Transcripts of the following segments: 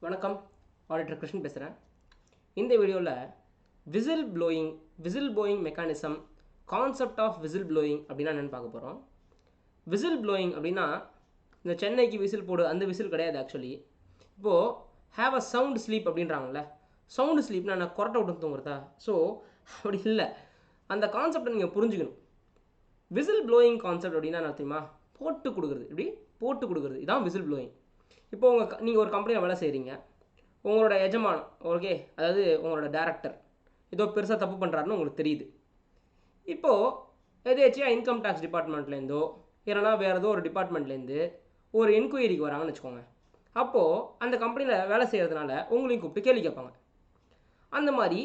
வணக்கம், ஆடிட்டர் கிருஷ்ணன் பேசுகிறேன். இந்த வீடியோவில் whistle blowing mechanism, concept of whistle blowing அப்படின்னா என்னென்னு பார்க்க போகிறோம். விசில் ப்ளோயிங் அப்படின்னா இந்த சென்னைக்கு விசில் போடு அந்த விசில் கிடையாது. ஆக்சுவலி இப்போது ஹேவ் அ சவுண்ட் ஸ்லீப் அப்படின்றாங்கல்ல, சவுண்டு ஸ்லீப்னா நான் கொரட்டை விட்டு தூங்குறதா? ஸோ அப்படி இல்லை, அந்த கான்செப்டை நீங்கள் புரிஞ்சுக்கணும். விசில் ப்ளோயிங் கான்செப்ட் அப்படின்னா என்ன தெரியுமா? போட்டு கொடுக்குறது. இப்படி போட்டு கொடுக்குறது, இதான் விசில் ப்ளோயிங். இப்போ நீங்கள் ஒரு கம்பெனியில் வேலை செய்கிறீங்க, உங்களோட எஜமானம் ஓகே, அதாவது உங்களோட டேரக்டர் ஏதோ பெருசாக தப்பு பண்ணுறாருன்னு உங்களுக்கு தெரியுது. இப்போது எதேச்சியாக இன்கம் டேக்ஸ் டிபார்ட்மெண்ட்லேருந்தோ இல்லைனா வேறு ஏதோ ஒரு டிபார்ட்மெண்ட்லேருந்து ஒரு என்கொயரிக்கு வராங்கன்னு வச்சுக்கோங்க. அப்போது அந்த கம்பெனியில் வேலை செய்கிறதுனால உங்களையும் கூப்பிட்டு கேள்வி கேட்பாங்க. அந்த மாதிரி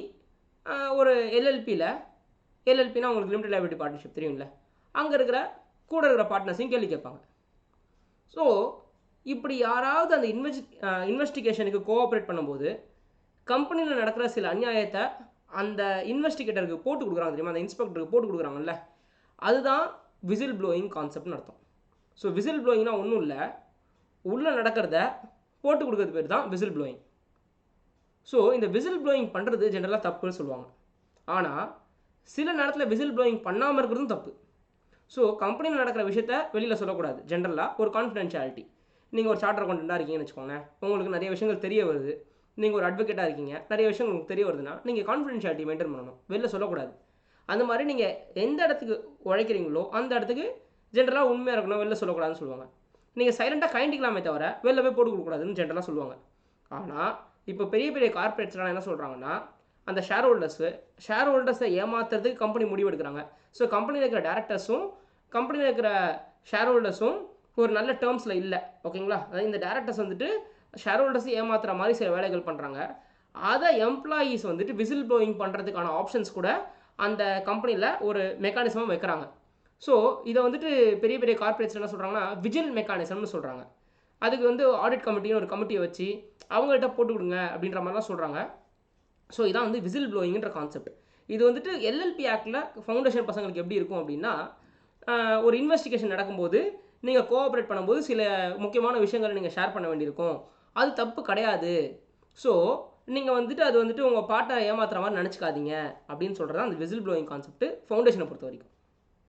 ஒரு எல்எல்பினா உங்களுக்கு லிமிடெட் லைபிலிட்டி பார்ட்னர்ஷிப் தெரியும்ல, அங்கே இருக்கிற கூட இருக்கிற பார்ட்னர்ஸையும் கேள்வி கேட்பாங்க. ஸோ இப்படி யாராவது அந்த இன்வெஸ்டிகேஷனுக்கு கோஆப்ரேட் பண்ணும்போது கம்பெனியில் நடக்கிற சில அநியாயத்தை அந்த இன்வெஸ்டிகேட்டருக்கு போட்டு கொடுக்குறாங்க தெரியுமா, அந்த இன்ஸ்பெக்டருக்கு போட்டு கொடுக்குறாங்கல்ல, அதுதான் விசில் ப்ளோயிங் கான்செப்ட்னு அர்த்தம். ஸோ விசில் ப்ளோயிங்னா ஒன்றும் இல்லை, உள்ளே நடக்கிறத போட்டு கொடுக்குறது பேர் தான் விசில் ப்ளோயிங். ஸோ இந்த விசில் ப்ளோயிங் பண்ணுறது ஜென்ரலாக தப்புன்னு சொல்லுவாங்க. ஆனால் சில நேரத்தில் விசில் ப்ளோயிங் பண்ணாமல் இருக்கிறதும் தப்பு. ஸோ கம்பெனியில் நடக்கிற விஷயத்த வெளியில் சொல்லக்கூடாது. ஜென்ரலாக ஒரு கான்ஃபிடென்ஷியாலிட்டி. நீங்கள் ஒரு சார்ட்டர் அக்கௌண்டண்டாக இருக்கீங்கன்னு வச்சுக்கோங்க, உங்களுக்கு நிறைய விஷயங்கள் தெரிய வருது. நீங்கள் ஒரு அட்வொகேட்டாக இருக்கீங்க, நிறைய விஷயங்கள் உங்களுக்கு தெரிய வருதுன்னா நீங்கள் கான்ஃபிடென்ஷியாலிட்டி மெயின்டைன் பண்ணணும், வெளில சொல்லக்கூடாது. அந்த மாதிரி நீங்கள் எந்த இடத்துக்கு உழைக்கிறீங்களோ அந்த இடத்துக்கு ஜென்ரலாக உண்மையாக இருக்கணும், வெளில சொல்லக்கூடாதுன்னு சொல்லுவாங்க. நீங்கள் சைலண்ட்டாக கைண்டிக்கலாமே தவிர வெளில போய் போட்டு கொடுக்கக்கூடாதுன்னு ஜென்ரலாக சொல்லுவாங்க. ஆனால் இப்போ பெரிய பெரிய கார்பரேட்ஸ்லாம் என்ன சொல்கிறாங்கன்னா, அந்த ஷேர் ஹோல்டர்ஸை ஏமாத்துறதுக்கு கம்பெனி முடிவு எடுக்கிறாங்க. ஸோ கம்பெனியில் இருக்கிற டேரக்டர்ஸும் கம்பெனியில் இருக்கிற ஷேர் ஹோல்டர்ஸும் ஒரு நல்ல டேர்ம்ஸில் இல்லை. ஓகேங்களா? அதாவது இந்த டேரக்டர்ஸ் வந்துட்டு ஷேர் ஹோல்டர்ஸை ஏமாத்துற மாதிரி சில வேலைகள் பண்ணுறாங்க. அதை எம்ப்ளாயீஸ் வந்துட்டு விசில் ப்ளோயிங் பண்ணுறதுக்கான ஆப்ஷன்ஸ் கூட அந்த கம்பெனியில் ஒரு மெக்கானிசமாக வைக்கிறாங்க. ஸோ இதை வந்துட்டு பெரிய பெரிய கார்பரேட்ஸ் என்ன சொல்கிறாங்கன்னா விஜில் மெக்கானிசம்னு சொல்கிறாங்க. அதுக்கு வந்து ஆடிட் கமிட்டின்னு ஒரு கமிட்டியை வச்சு அவங்கள்ட்ட போட்டு கொடுங்க அப்படின்ற மாதிரிலாம் சொல்கிறாங்க. ஸோ இதான் வந்து விசில் ப்ளோயிங்ன்ற கான்செப்ட். இது வந்துட்டு எல்எல்பி ஆக்டில் ஃபவுண்டேஷன் பசங்களுக்கு எப்படி இருக்கும் அப்படின்னா, ஒரு இன்வெஸ்டிகேஷன் நடக்கும்போது நீங்கள் கோஆப்ரேட் பண்ணும்போது சில முக்கியமான விஷயங்களை நீங்கள் ஷேர் பண்ண வேண்டியிருக்கும். அது தப்பு கிடையாது. ஸோ நீங்கள் வந்துட்டு அது வந்துட்டு உங்கள் பார்ட்னரை ஏமாத்துற மாதிரி நினச்சிக்காதீங்க அப்படின்னு சொல்கிறது தான் அந்த விசில் ப்ளோயிங் கான்செப்ட் ஃபவுண்டேஷனை பொறுத்த வரைக்கும்.